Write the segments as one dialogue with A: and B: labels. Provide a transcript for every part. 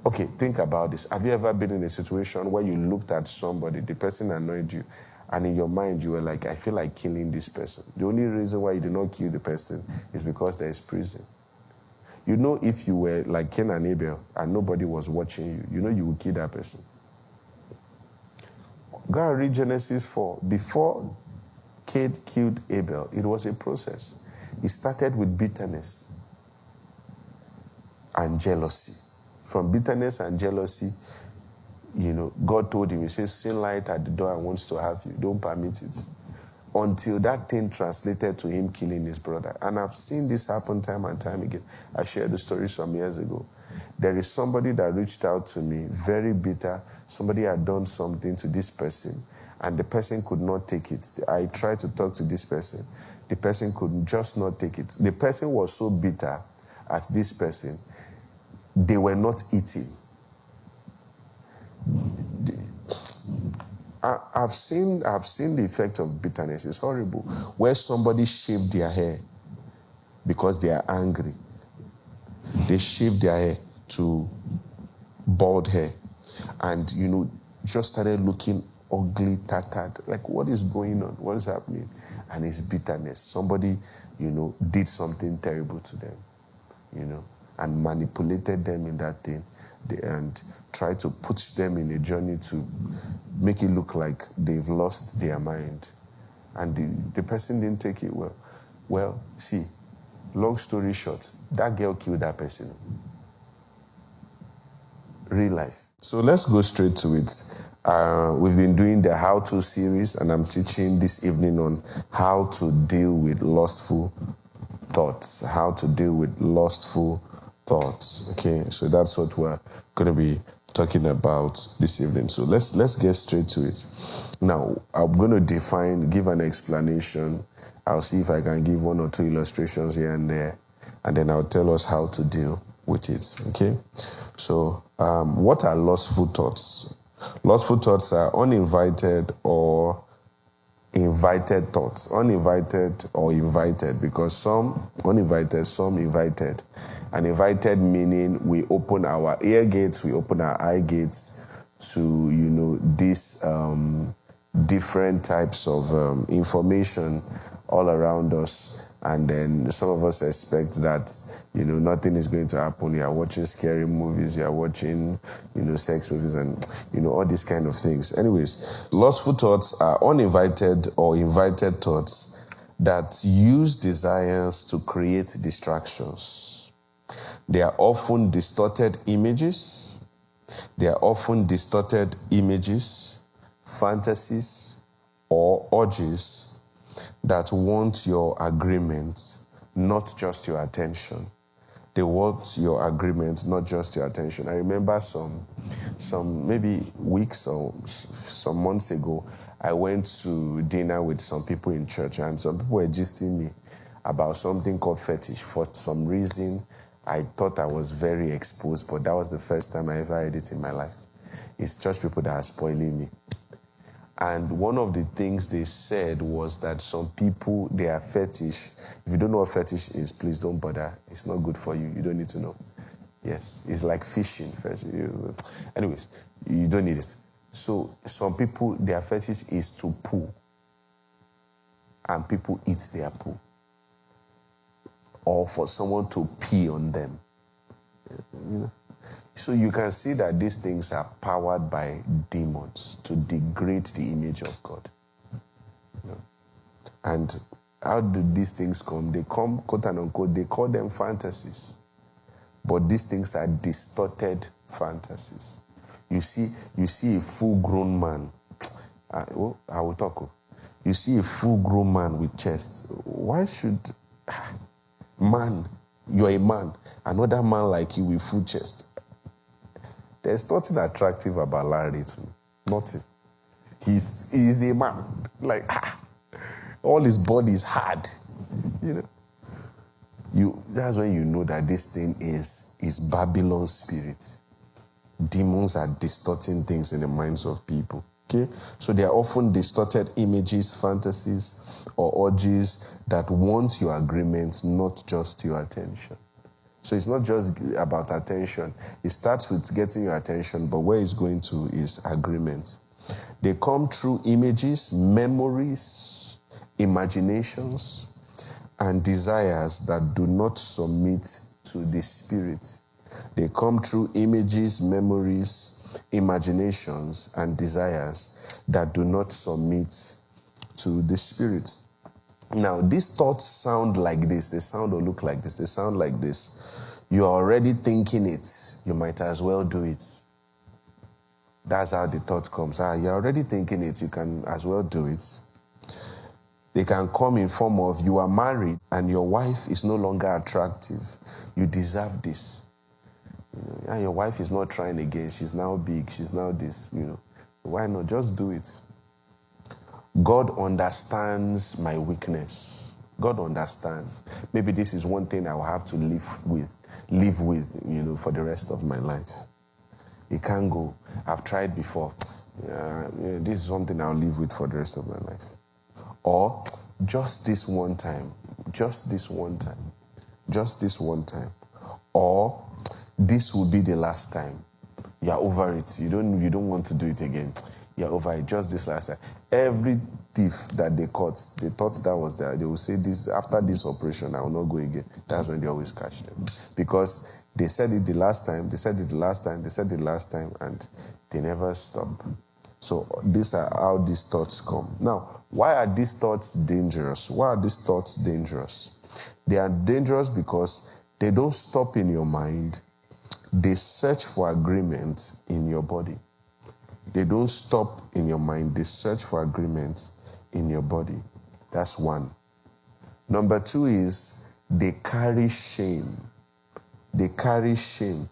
A: Okay, think about this. Have you ever been in a situation where you looked at somebody, the person annoyed you, and in your mind you were like, I feel like killing this person. The only reason why you did not kill the person is because there is prison. You know, if you were like Cain and Abel and nobody was watching you, you know you would kill that person. Go and read Genesis 4. Before Cain killed Abel, it was a process. It started with bitterness and jealousy. From bitterness and jealousy, you know, God told him, he says, sin light at the door and wants to have you. Don't permit it. Until that thing translated to him killing his brother. And I've seen this happen time and time again. I shared the story some years ago. There is somebody that reached out to me, very bitter. Somebody had done something to this person, and the person could not take it. I tried to talk to this person. The person could just not take it. The person was so bitter at this person, they were not eating. I've seen the effect of bitterness. It's horrible. Where somebody shaved their hair because they are angry. They shaved their hair to bald hair. And, you know, just started looking ugly, tattered. Like, what is going on? What is happening? And it's bitterness. Somebody, you know, did something terrible to them, you know, and manipulated them in that thing. And tried to put them in a journey to make it look like they've lost their mind. And the person didn't take it well. Well, see, long story short, that girl killed that person. Real life. So let's go straight to it. We've been doing the how-to series, and I'm teaching this evening on how to deal with lustful thoughts. How to deal with lustful thoughts. Okay, so that's what we're going to be talking about this evening. So let's get straight to it. Now, I'm going to give an explanation. I'll see if I can give one or two illustrations here and there, and then I'll tell us how to deal with it. Okay? So, what are lustful thoughts? Lustful thoughts are uninvited or invited thoughts. Uninvited or invited, because some uninvited, some invited. And invited meaning we open our ear gates, we open our eye gates to, you know, these different types of information all around us. And then some of us expect that, you know, nothing is going to happen. You are watching scary movies, you are watching, you know, sex movies and, you know, all these kind of things. Anyways, lustful thoughts are uninvited or invited thoughts that use desires to create distractions. They are often distorted images. They are often distorted images, fantasies, or urges that want your agreement, not just your attention. They want your agreement, not just your attention. I remember some maybe weeks or some months ago, I went to dinner with some people in church, and some people were gisting me about something called fetish. For some reason, I thought I was very exposed, but that was the first time I ever heard it in my life. It's church people that are spoiling me. And one of the things they said was that some people, they are fetish. If you don't know what fetish is, please don't bother. It's not good for you. You don't need to know. Yes, it's like fishing. Anyways, you don't need it. So some people, their fetish is to poo. And people eat their poo. Or for someone to pee on them. You know? So you can see that these things are powered by demons to degrade the image of God. You know? And how do these things come? They come, quote and unquote, they call them fantasies. But these things are distorted fantasies. You see a full-grown man. I will talk. You see a full-grown man with chest. Why should man, you're a man, another man like you with full chest? There's nothing attractive about Larry to me. Nothing. He's a man. Like, all his body is hard. You know. That's when you know that this thing is Babylon's spirit. Demons are distorting things in the minds of people. Okay? So they are often distorted images, fantasies, or urges that want your agreement, not just your attention. So it's not just about attention. It starts with getting your attention, but where it's going to is agreement. They come through images, memories, imaginations, and desires that do not submit to the Spirit. They come through images, memories, imaginations, and desires that do not submit to the Spirit. Now, these thoughts sound like this. They sound or look like this. They sound like this. You are already thinking it. You might as well do it. That's how the thought comes. You're already thinking it. You can as well do it. They can come in form of you are married and your wife is no longer attractive. You deserve this. And your wife is not trying again. She's now big. She's now this. Why not? Just do it. God understands my weakness. God understands. Maybe this is one thing I will have to live with, for the rest of my life. It can't go. I've tried before. This is something I'll live with for the rest of my life. Or just this one time. Just this one time. Just this one time. Or this will be the last time. You're over it. You don't want to do it again. You're over it. Just this last time. Every thief that they caught, they thought that was there. They will say this after this operation, I will not go again. That's when they always catch them. Because they said it the last time, they said it the last time, they said it the last time, and they never stop. So these are how these thoughts come. Now, why are these thoughts dangerous? Why are these thoughts dangerous? They are dangerous because they don't stop in your mind. They search for agreement in your body. They don't stop in your mind. They search for agreement in your body. That's one. Number two is they carry shame. They carry shame.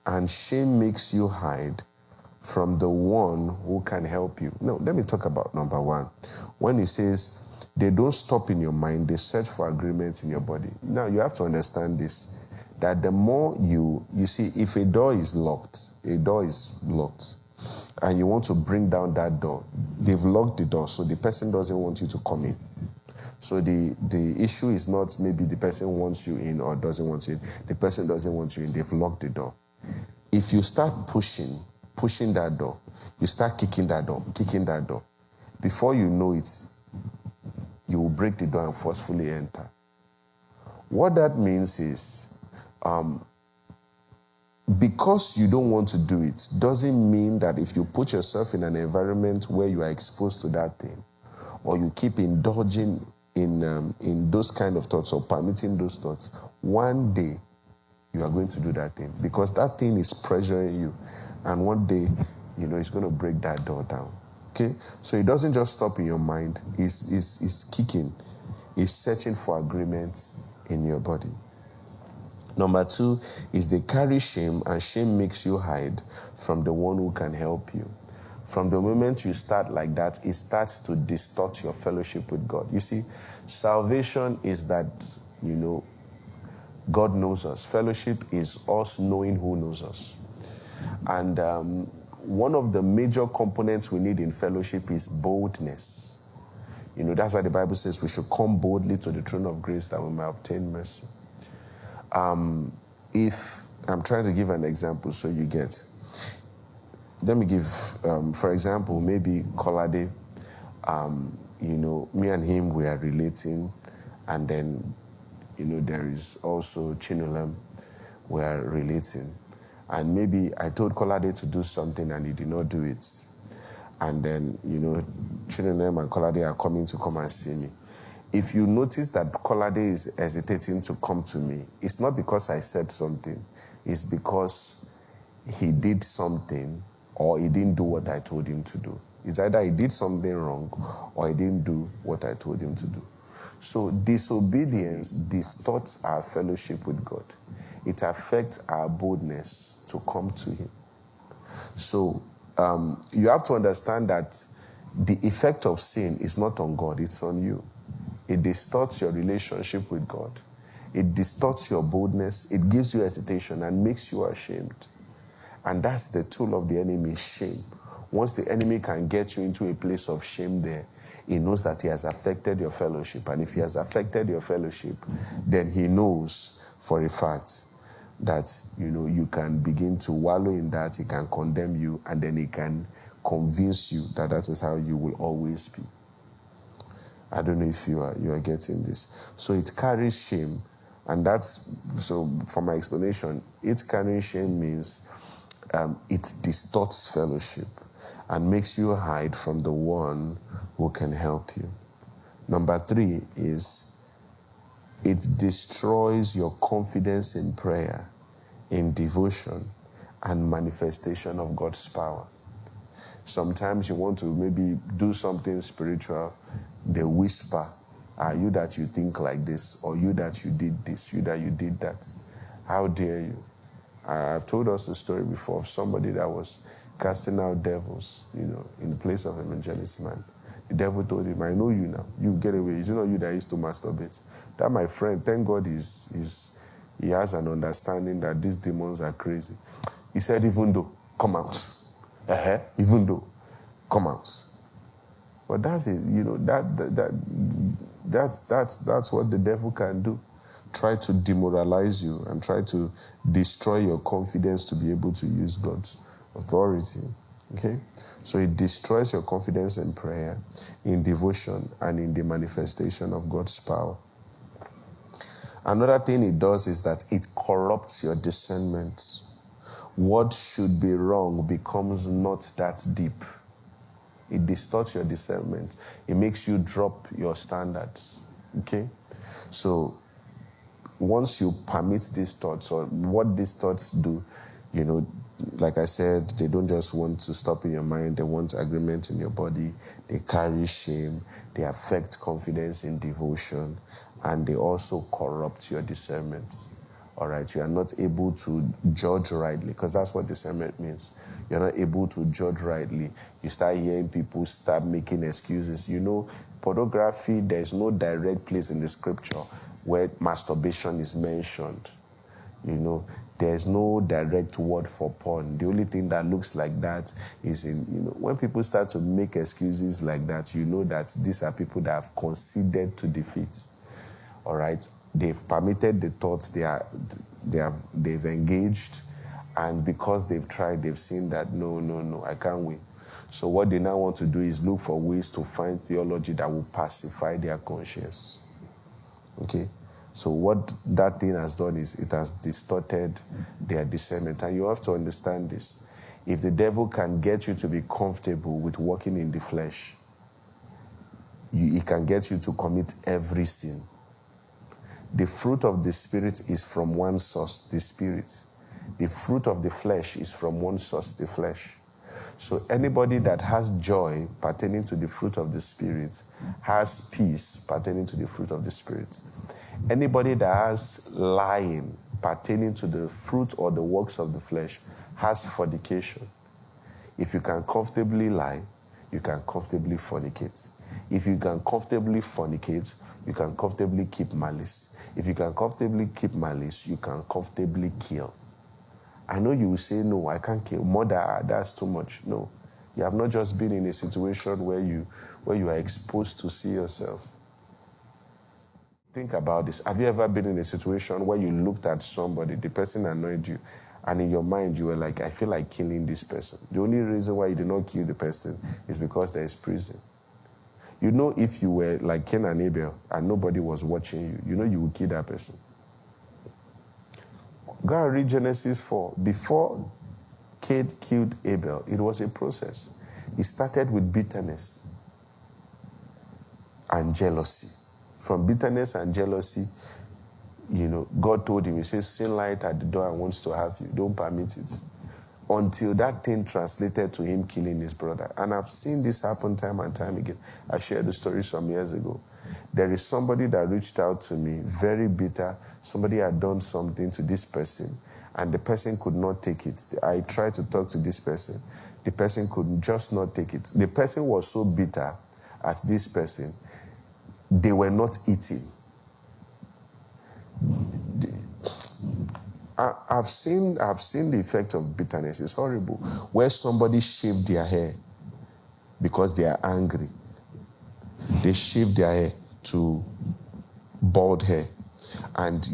A: And shame makes you hide from the one who can help you. No, let me talk about number one. When it says they don't stop in your mind, they search for agreement in your body. Now, you have to understand this, that the more you see, if a door is locked, and you want to bring down that door, they've locked the door, so the person doesn't want you to come in. So the issue is not maybe the person wants you in or doesn't want you in. The person doesn't want you in. They've locked the door. If you start pushing that door, you start kicking that door, before you know it, you will break the door and forcefully enter. What that means is, because you don't want to do it, doesn't mean that if you put yourself in an environment where you are exposed to that thing, or you keep indulging in those kind of thoughts or permitting those thoughts, one day you are going to do that thing, because that thing is pressuring you, and one day, it's going to break that door down. Okay? So it doesn't just stop in your mind. It's kicking. It's searching for agreement in your body. Number two is they carry shame, and shame makes you hide from the one who can help you. From the moment you start like that, it starts to distort your fellowship with God. You see, salvation is that, God knows us. Fellowship is us knowing who knows us. And one of the major components we need in fellowship is boldness. That's why the Bible says we should come boldly to the throne of grace that we may obtain mercy. If I'm trying to give an example so you get. Let me give, for example, maybe Kolade, me and him, we are relating, and then, there is also Chinulem, we are relating. And maybe I told Kolade to do something and he did not do it. And then, Chinulem and Kolade are coming to come and see me. If you notice that Kolade is hesitating to come to me, it's not because I said something. It's because he did something or he didn't do what I told him to do. It's either he did something wrong or he didn't do what I told him to do. So disobedience distorts our fellowship with God. It affects our boldness to come to him. So you have to understand that the effect of sin is not on God, it's on you. It distorts your relationship with God. It distorts your boldness. It gives you hesitation and makes you ashamed. And that's the tool of the enemy, shame. Once the enemy can get you into a place of shame there, he knows that he has affected your fellowship. And if he has affected your fellowship, then he knows for a fact that, you can begin to wallow in that, he can condemn you, and then he can convince you that that is how you will always be. I don't know if you are getting this. So it carries shame, and so for my explanation, it carrying shame means it distorts fellowship and makes you hide from the one who can help you. Number 3 is it destroys your confidence in prayer, in devotion, and manifestation of God's power. Sometimes you want to maybe do something spiritual, they whisper, you that you think like this, or you that you did this, you that you did that. How dare you? I've told us a story before of somebody that was casting out devils, in the place of an evangelist man. The devil told him, I know you now. You get away. Is it not you that used to masturbate? That, my friend, thank God he has an understanding that these demons are crazy. He said, even though, come out. Even though, come out. But that's it. That's what the devil can do. Try to demoralize you and try to destroy your confidence to be able to use God's authority. Okay? So it destroys your confidence in prayer, in devotion, and in the manifestation of God's power. Another thing it does is that it corrupts your discernment. What should be wrong becomes not that deep. It distorts your discernment. It makes you drop your standards. Okay? So once you permit these thoughts, or what these thoughts do, like I said, they don't just want to stop in your mind, they want agreement in your body, they carry shame, they affect confidence in devotion, and they also corrupt your discernment. All right, you are not able to judge rightly, because that's what discernment means. You're not able to judge rightly. You start hearing people start making excuses. Pornography, there's no direct place in the scripture where masturbation is mentioned. There's no direct word for porn. The only thing that looks like that is when people start to make excuses like that, that these are people that have conceded to defeat. All right, they've permitted the thoughts, they've engaged, and because they've tried, they've seen that no, I can't win. So what they now want to do is look for ways to find theology that will pacify their conscience. Okay? So what that thing has done is it has distorted their discernment. And you have to understand this. If the devil can get you to be comfortable with walking in the flesh, he can get you to commit every sin. The fruit of the Spirit is from one source, the Spirit. The fruit of the flesh is from one source, the flesh. So anybody that has joy pertaining to the fruit of the Spirit has peace pertaining to the fruit of the Spirit. Anybody that has lying pertaining to the fruit or the works of the flesh has fornication. If you can comfortably lie, you can comfortably fornicate. If you can comfortably fornicate, you can comfortably keep malice. If you can comfortably keep malice, you can comfortably kill. I know you will say, no, I can't kill. Murder, that's too much. No. You have not just been in a situation where you are exposed to see yourself. Think about this. Have you ever been in a situation where you looked at somebody, the person annoyed you, and in your mind you were like, I feel like killing this person. The only reason why you did not kill the person is because there is prison. If you were like Cain and Abel and nobody was watching you, you would kill that person. Go and read Genesis 4. Before Cain killed Abel, it was a process. It started with bitterness and jealousy. From bitterness and jealousy, God told him, he says, sin light at the door and wants to have you. Don't permit it. Until that thing translated to him killing his brother. And I've seen this happen time and time again. I shared the story some years ago. There is somebody that reached out to me, very bitter. Somebody had done something to this person, and the person could not take it. I tried to talk to this person. The person could just not take it. The person was so bitter at this person, they were not eating. I've seen the effect of bitterness. It's horrible. Where somebody shaved their hair because they are angry. They shave their hair to bald hair. And,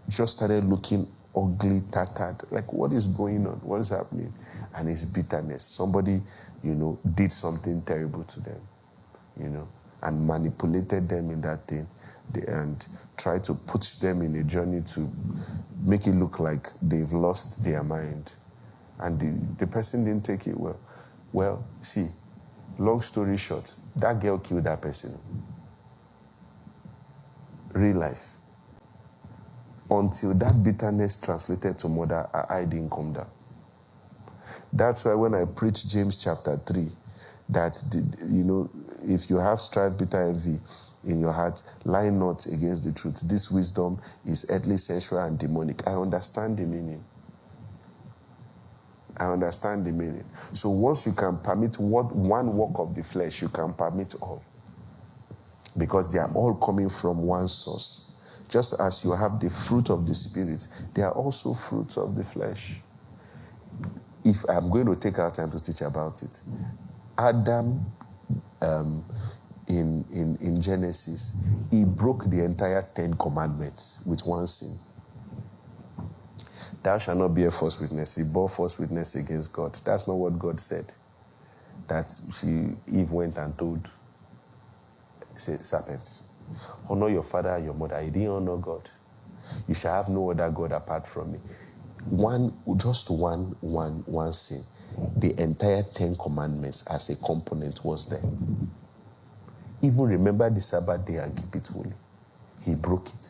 A: just started looking ugly, tattered. Like, what is going on? What is happening? And it's bitterness. Somebody, did something terrible to them, and manipulated them in that thing, and tried to put them in a journey to make it look like they've lost their mind. And the person didn't take it well. Well, see, long story short, that girl killed that person. Real life. Until that bitterness translated to murder, I didn't come down. That's why when I preach James chapter 3, that, if you have strife, bitter envy in your heart, lie not against the truth. This wisdom is earthly, sensual, and demonic. I understand the meaning. So once you can permit one work of the flesh, you can permit all. Because they are all coming from one source. Just as you have the fruit of the Spirit, they are also fruits of the flesh. If I'm going to take our time to teach about it, Adam, in Genesis, he broke the entire 10 commandments with one sin. Thou shalt not bear false witness. He bore false witness against God. That's not what God said. That Eve went and told serpents. Honor your father and your mother. He didn't honor God. You shall have no other God apart from me. One sin. The entire 10 commandments as a component was there. Even remember the Sabbath day and keep it holy. He broke it.